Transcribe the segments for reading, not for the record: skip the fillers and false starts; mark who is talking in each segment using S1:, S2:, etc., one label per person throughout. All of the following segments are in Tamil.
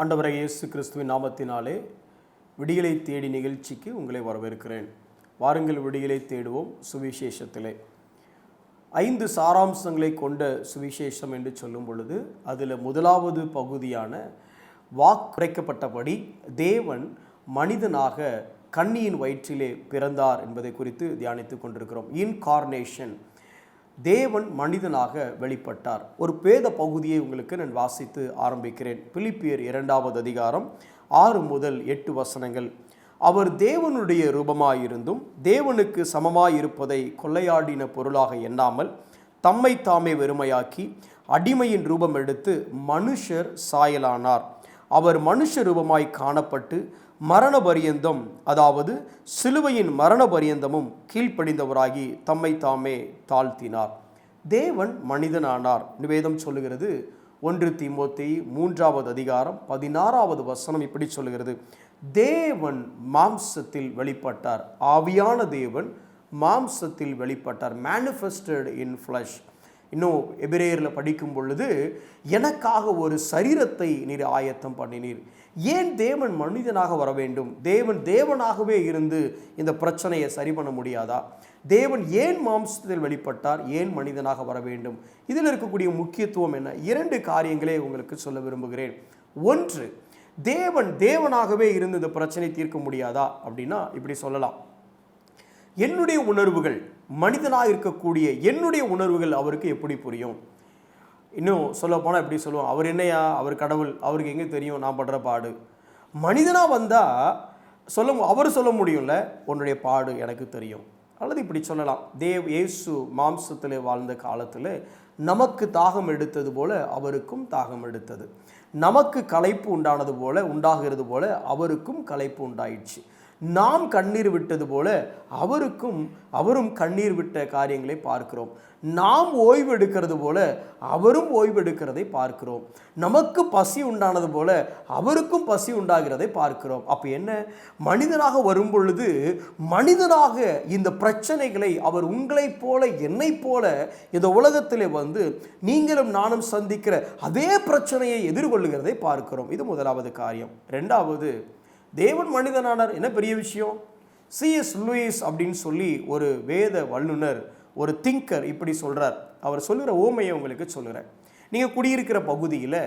S1: ஆண்டவராகிய இயேசு கிறிஸ்துவின் நாமத்தினாலே விடியலை தேடி நிகழ்ச்சிக்கு உங்களை வரவேற்கிறேன். வாருங்கள் விடியலை தேடுவோம். சுவிசேஷத்திலே 5 சாராம்சங்களை கொண்ட சுவிசேஷம் என்று சொல்லும் பொழுது அதில் முதலாவது பகுதியான வாக்குரைக்கப்பட்டபடி தேவன் மனிதனாக கன்னியின் வயிற்றிலே பிறந்தார் என்பதை குறித்து தியானித்து கொண்டிருக்கிறோம். இன்கார்னேஷன், தேவன் மனிதனாக வெளிப்பட்டார். ஒரு பேத பகுதியை உங்களுக்கு நான் வாசித்து ஆரம்பிக்கிறேன். பிலிப்பியர் 2வது அதிகாரம் 6 முதல் 8 வசனங்கள். அவர் தேவனுடைய ரூபமாயிருந்தும் தேவனுக்கு சமமாயிருப்பதை கொள்ளையாடின பொருளாக எண்ணாமல் தம்மை தாமே வெறுமையாக்கி அடிமையின் ரூபம் எடுத்து மனுஷர் சாயலானார். அவர் மனுஷ ரூபமாய் காணப்பட்டு மரண பரியந்தம், அதாவது சிலுவையின் மரண பரியந்தமும் கீழ்ப்படிந்தவராகி தம்மை தாமே தாழ்த்தினார். தேவன் மனிதனானார். வேதம் சொல்லுகிறது 1 தீமோத்தேயு 3வது அதிகாரம் 16வது வசனம் இப்படி சொல்லுகிறது, தேவன் மாம்சத்தில் வெளிப்பட்டார். ஆவியான தேவன் மாம்சத்தில் வெளிப்பட்டார். மேனிஃபெஸ்டட் இன் ஃப்ளஷ். இன்னும் எபிரேயரில் படிக்கும் பொழுது, எனக்காக ஒரு சரீரத்தை நீர் ஆயத்தம் பண்ணினீர். ஏன் தேவன் மனிதனாக வர வேண்டும்? தேவனாகவே இருந்து இந்த பிரச்சனையை சரி பண்ண முடியாதா? தேவன் ஏன் மாம்சத்தில் வெளிப்பட்டார்? ஏன் மனிதனாக வர வேண்டும்? இதில் இருக்கக்கூடிய முக்கியத்துவம் என்ன? 2 காரியங்களே உங்களுக்கு சொல்ல விரும்புகிறேன். ஒன்று, தேவனாகவே இருந்து இந்த பிரச்சனை தீர்க்க முடியாதா அப்படின்னா இப்படி சொல்லலாம். என்னுடைய உணர்வுகள், மனிதனாக இருக்கக்கூடிய என்னுடைய உணர்வுகள் அவருக்கு எப்படி புரியும்? இன்னும் சொல்ல போனால் எப்படி சொல்லுவோம், அவர் என்னையா, அவர் கடவுள், அவருக்கு எங்கே தெரியும் நான் படுற பாடு? மனிதனாக வந்தால் அவர் சொல்ல முடியும்ல, உன்னுடைய பாடு எனக்கு தெரியும். அல்லது இப்படி சொல்லலாம், இயேசு மாம்சத்தில் வாழ்ந்த காலத்தில் நமக்கு தாகம் எடுத்தது போல அவருக்கும் தாகம் எடுத்தது. நமக்கு களைப்பு உண்டாகிறது போல அவருக்கும் களைப்பு உண்டாயிடுச்சு. நாம் கண்ணீர் விட்டது போல அவரும் கண்ணீர் விட்ட காரியங்களை பார்க்கிறோம். நாம் ஓய்வு எடுக்கிறது போல அவரும் ஓய்வு எடுக்கிறதை பார்க்கிறோம். நமக்கு பசி உண்டானது போல அவருக்கும் பசி உண்டாகிறதை பார்க்கிறோம். அப்போ என்ன, மனிதனாக வரும் பொழுது மனிதனாக இந்த பிரச்சனைகளை அவர் உங்களைப் போல என்னைப் போல இந்த உலகத்திலே வந்து நீங்களும் நானும் சந்திக்கிற அதே பிரச்சனையை எதிர்கொள்ளுகிறதை பார்க்கிறோம். இது முதலாவது காரியம். 2வது, தேவன் மனிதனானார். என்ன பெரிய விஷயம்? C.S. லூயிஸ் அப்படின்னு சொல்லி ஒரு வேத வல்லுனர், ஒரு திங்கர் இப்படி சொல்கிறார். அவர் சொல்லுகிற ஓமையை உங்களுக்கு சொல்லுகிறேன். நீங்கள் குடியிருக்கிற பகுதியில்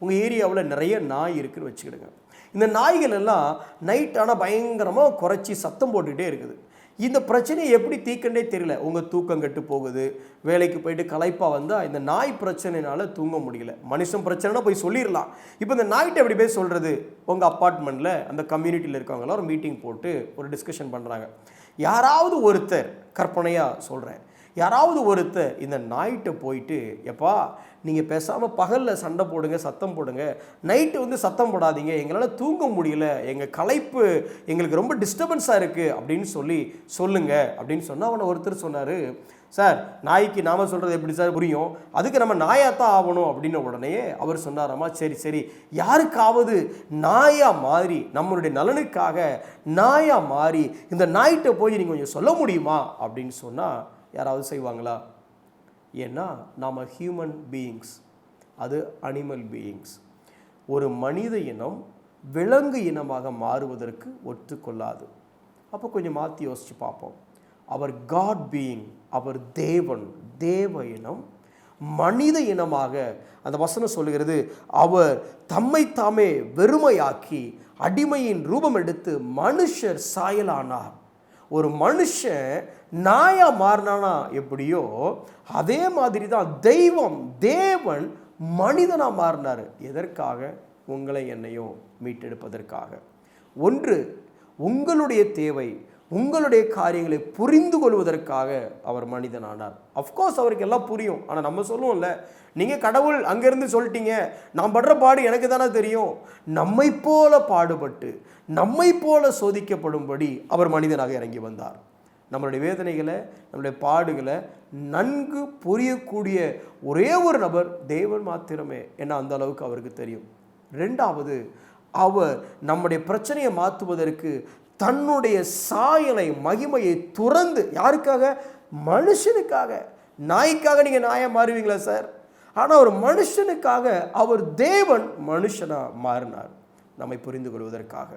S1: உங்கள் ஏரியாவில் நிறைய நாய் இருக்குன்னு வச்சுக்கிடுங்க. இந்த நாய்கள் எல்லாம் நைட் ஆனால் பயங்கரமாக குறைச்சி சத்தம் போட்டுக்கிட்டே இருக்குது. இந்த பிரச்சனையை எப்படி தீர்க்கண்டே தெரியல. உங்கள் தூக்கம் கெட்டு போகுது, வேலைக்கு போயிட்டு களைப்பாக வந்தால் இந்த நாய் பிரச்சனைனால தூங்க முடியல. மனுஷன் பிரச்சனைனா போய் சொல்லிடலாம். இப்போ இந்த நாய்கிட்ட எப்படி போய் சொல்கிறது? உங்கள் அப்பார்ட்மெண்ட்டில் அந்த கம்யூனிட்டியில் இருக்கவங்களாம் ஒரு மீட்டிங் போட்டு ஒரு டிஸ்கஷன் பண்ணுறாங்க. யாராவது ஒருத்தர், கற்பனையாக சொல்கிறேன், யாராவது ஒருத்தர் இந்த நாய்கிட்ட போயிட்டு, எப்பா நீங்கள் பேசாமல் பகலில் சண்டை போடுங்க, சத்தம் போடுங்க, நைட்டு வந்து சத்தம் போடாதீங்க, எங்களால் தூங்க முடியல, எங்கள் களைப்பு எங்களுக்கு ரொம்ப டிஸ்டர்பன்ஸாக இருக்குது அப்படின்னு சொல்லுங்க அப்படின்னு சொன்னால், அவனை ஒருத்தர் சொன்னார், சார் நாய்க்கு நாம் சொல்கிறது எப்படி சார் புரியும்? அதுக்கு நம்ம நாயாத்தான் ஆகணும் அப்படின்ன உடனே அவர் சொன்னாராமா, சரி யாருக்காவது நாயாக மாறி, நம்மளுடைய நலனுக்காக நாயாக மாறி இந்த நாய்கிட்ட போய் நீங்கள் கொஞ்சம் சொல்ல முடியுமா அப்படின்னு சொன்னால் யாராவது செய்வாங்களா? ஏன்னா நாம் ஹியூமன் பீயிங்ஸ், அது அனிமல் பீயிங்ஸ். ஒரு மனித இனம் விலங்கு இனமாக மாறுவதற்கு ஒத்துக்கொள்ளாது. அப்போ கொஞ்சம் மாற்றி யோசித்து பார்ப்போம். அவர் காட் பீயிங், அவர் தேவ இனம் மனித இனமாக, அந்த வசனம் சொல்லுகிறது, அவர் தம்மை தாமே வெறுமையாக்கி அடிமையின் ரூபம் எடுத்து மனுஷர் சாயலானார். ஒரு மனுஷன் நாயா மாறினானா எப்படியோ அதே மாதிரி தான் தேவன் மனிதனா மாறினார். எதற்காக? உங்களை என்னையும் மீட்டெடுப்பதற்காக. ஒன்று, உங்களுடைய தேவை, உங்களுடைய காரியங்களை புரிந்து கொள்வதற்காக அவர் மனிதனானார். அஃப்கோர்ஸ் அவருக்கு எல்லாம் புரியும். ஆனால் நம்ம சொல்லுவோம்ல, நீங்கள் கடவுள் அங்கேருந்து சொல்லிட்டீங்க, நான் படுற பாடு எனக்கு தானே தெரியும். நம்மை போல பாடுபட்டு நம்மை போல சோதிக்கப்படும்படி அவர் மனிதனாக இறங்கி வந்தார். நம்மளுடைய வேதனைகளை, நம்மளுடைய பாடுகளை நன்கு புரியக்கூடிய ஒரே ஒரு நபர் தேவன் மாத்திரமே. ஏன்னா அந்த அளவுக்கு அவருக்கு தெரியும். 2வது, அவர் நம்முடைய பிரச்சனையை மாற்றுவதற்கு தன்னுடைய சாயலை, மகிமையை துறந்து, யாருக்காக? மனுஷனுக்காக. நாய்க்காக நீங்கள் நாயாக மாறுவீங்களா சார்? ஆனால் ஒரு மனுஷனுக்காக அவர் தேவன் மனுஷனாக மாறினார். நம்மை புரிந்து கொள்வதற்காக.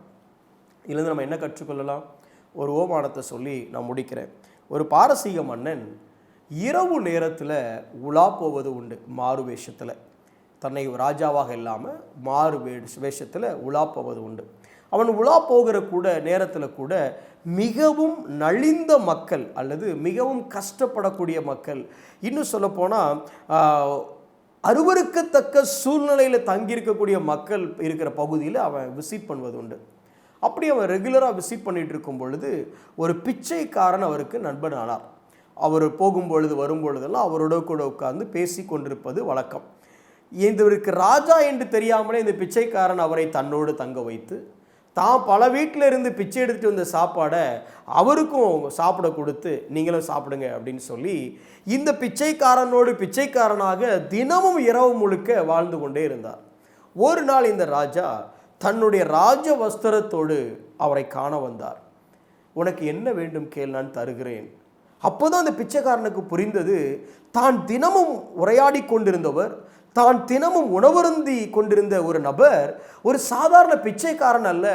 S1: இதிலிருந்து நம்ம என்ன கற்றுக்கொள்ளலாம்? ஒரு ஓமானத்தை சொல்லி நான் முடிக்கிறேன். ஒரு பாரசீக மன்னன் இரவு நேரத்தில் உலா போவது உண்டு. மாறு வேஷத்தில், தன்னை ராஜாவாக இல்லாமல் மாறு வேஷத்தில் உலா போவது உண்டு. அவன் உலா போகிற நேரத்தில் கூட மிகவும் நலிந்த மக்கள் அல்லது மிகவும் கஷ்டப்படக்கூடிய மக்கள், இன்னும் சொல்லப்போனால் அருவருக்கத்தக்க சூழ்நிலையில் தங்கியிருக்கக்கூடிய மக்கள் இருக்கிற பகுதியில் அவன் விசிட் பண்ணுவது உண்டு. அப்படி அவன் ரெகுலராக விசிட் பண்ணிட்டு இருக்கும் பொழுது ஒரு பிச்சைக்காரன் அவருக்கு நண்பன் ஆனார். அவர் போகும்பொழுது வரும்பொழுதெல்லாம் அவரோட கூட உட்கார்ந்து பேசி கொண்டிருப்பது வழக்கம். இவருக்கு ராஜா என்று தெரியாமலே இந்த பிச்சைக்காரன் அவரை தன்னோடு தங்க வைத்து தான் பல வீட்டில் இருந்து பிச்சை எடுத்துகிட்டு வந்த சாப்பாடை அவருக்கும் சாப்பிட கொடுத்து நீங்களும் சாப்பிடுங்க அப்படின்னு சொல்லி இந்த பிச்சைக்காரனோடு பிச்சைக்காரனாக தினமும் இரவு முழுக்க வாழ்ந்து கொண்டே இருந்தார். ஒரு நாள் இந்த ராஜா தன்னுடைய ராஜ வஸ்திரத்தோடு அவரை காண வந்தார். உனக்கு என்ன வேண்டும் கேள், நான் தருகிறேன். அப்போதான் அந்த பிச்சைக்காரனுக்கு புரிந்தது, தான் தினமும் உரையாடி கொண்டிருந்தவர், தான் தினமும் உணவருந்தி கொண்டிருந்த ஒரு நபர் ஒரு சாதாரண பிச்சைக்காரன் அல்ல,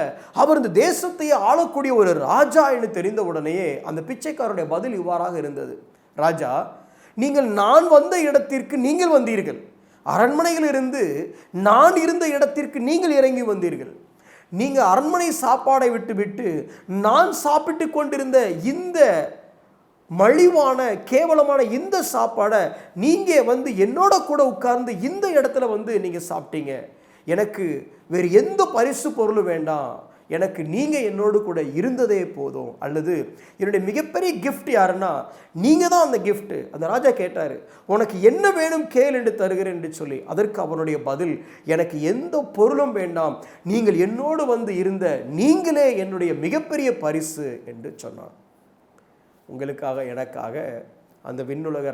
S1: அவர் இந்த தேசத்தையே ஆளக்கூடிய ஒரு ராஜா என்று தெரிந்த உடனேயே அந்த பிச்சைக்காரனுடைய பதில் இவ்வாறாக இருந்தது. ராஜா, நீங்கள் நான் வந்த இடத்திற்கு நீங்கள் வந்தீர்கள், அரண்மனையிலிருந்து நான் இருந்த இடத்திற்கு நீங்கள் இறங்கி வந்தீர்கள். நீங்கள் அரண்மனை சாப்பாடை விட்டுவிட்டு நான் சாப்பிட்டு கொண்டிருந்த இந்த மலிவான கேவலமான இந்த சாப்பாடை நீங்கள் வந்து என்னோட கூட உட்கார்ந்து இந்த இடத்துல வந்து நீங்கள் சாப்பிட்டீங்க. எனக்கு வேறு எந்த பரிசு பொருளும் வேண்டாம், எனக்கு நீங்கள் என்னோடு கூட இருந்ததே போதும். அல்லது என்னுடைய மிகப்பெரிய கிஃப்ட் யாருன்னா நீங்கள் தான் அந்த கிஃப்ட். அந்த ராஜா கேட்டார், உனக்கு என்ன வேணும் கேள் என்று தருகிறேன் என்று சொல்லி. அதற்கு அவனுடைய பதில், எனக்கு எந்த பொருளும் வேண்டாம், நீங்கள் என்னோடு வந்து இருந்த நீங்களே என்னுடைய மிகப்பெரிய பரிசு என்று சொன்னான். உங்களுக்காக எனக்காக அந்த விண்ணுலக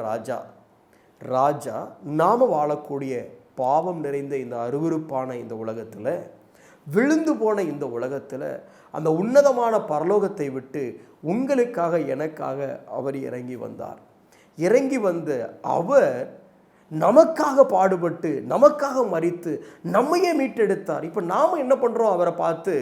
S1: ராஜா நாம் வாழக்கூடிய பாவம் நிறைந்த இந்த அருவருப்பான இந்த உலகத்தில், விழுந்து போன இந்த உலகத்தில் அந்த உன்னதமான பரலோகத்தை விட்டு உங்களுக்காக எனக்காக அவர் இறங்கி வந்தார். இறங்கி வந்து அவர் நமக்காக பாடுபட்டு நமக்காக மரித்து நம்மையே மீட்டெடுத்தார். இப்போ நாம் என்ன பண்ணுறோம்? அவரை பார்த்து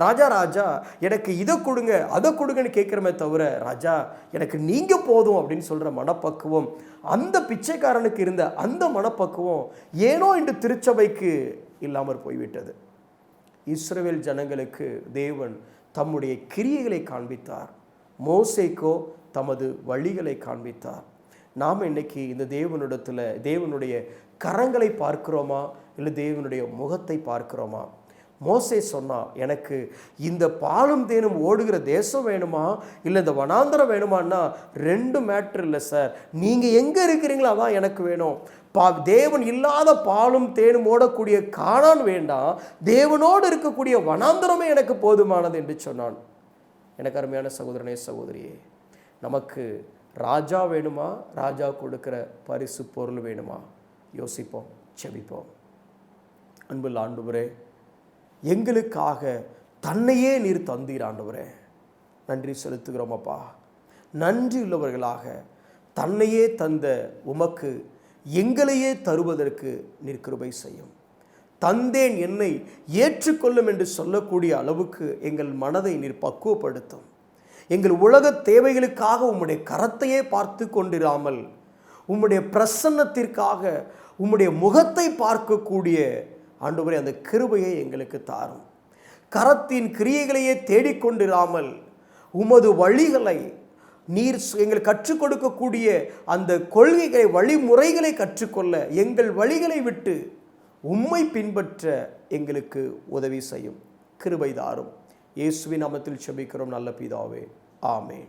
S1: ராஜா எனக்கு இதை கொடுங்க அதை கொடுங்கன்னு கேட்குறமே தவிர, ராஜா எனக்கு நீங்கள் போதும் அப்படின்னு சொல்கிற மனப்பக்குவம் அந்த பிச்சைக்காரனுக்கு இருந்த அந்த மனப்பக்குவம் ஏனோ இன்று திருச்சபைக்கு இல்லாமற் போய்விட்டது. இஸ்ரவேல் ஜனங்களுக்கு தேவன் தம்முடைய கிரியைகளை காண்பித்தார், மோசேக்கோ தமது வழிகளை காண்பித்தார். நாம் இன்னைக்கு இந்த தேவனுடைய கரங்களை பார்க்கிறோமா, இல்லை தேவனுடைய முகத்தை பார்க்கிறோமா? மோசே சொன்னா, எனக்கு இந்த பாலும் தேனும் ஓடுகிற தேசம் வேணுமா இல்லை இந்த வனாந்தரம் வேணுமான்னா ரெண்டு மேட்ரு இல்லை சார், நீங்கள் எங்கே இருக்கிறீங்களோ அதான் எனக்கு வேணும். தேவன் இல்லாத பாலும் தேனும் ஓடக்கூடிய கானான் வேண்டாம், தேவனோடு இருக்கக்கூடிய வனாந்தரமே எனக்கு போதுமானது என்று சொன்னான். எனக்கு அருமையான சகோதரனே சகோதரியே, நமக்கு ராஜா வேணுமா, ராஜா கொடுக்கிற பரிசு பொருள் வேணுமா? யோசிப்போம், செபிப்போம். அன்புள்ள ஆண்டவரே, எங்களுக்காக தன்னையே நீர் தந்தீர் ஆண்டவரே, நன்றி செலுத்துகிறோம் அப்பா. நன்றி உள்ளவர்களாக தன்னையே தந்த உமக்கு எங்களையே தருவதற்கு நீர் கிருபை செய்யும். தந்தேன் என்னை ஏற்றுக்கொள்ளும் என்று சொல்லக்கூடிய அளவுக்கு எங்கள் மனதை நீர் பக்குவப்படுத்தும். எங்கள் உலக தேவைகளுக்காக உம்முடைய கரத்தையே பார்த்து கொண்டிராமல் உம்முடைய பிரசன்னத்திற்காக உம்முடைய முகத்தை பார்க்கக்கூடிய ஆண்டவரே அந்த கிருபையை எங்களுக்கு தாரும். கரத்தின் கிரியைகளையே தேடிக்கொண்டிராமல் உமது வழிகளை நீர் எங்கள் கற்றுக் கொடுக்கக்கூடிய அந்த கொள்கைகளை வழிமுறைகளை கற்றுக்கொள்ள எங்கள் வழிகளை விட்டு உம்மை பின்பற்ற எங்களுக்கு உதவி செய்யும். கிருபை தாரும். இயேசுவின் நாமத்தில் ஜெபிக்கிறோம் நல்ல பிதாவே, ஆமென்.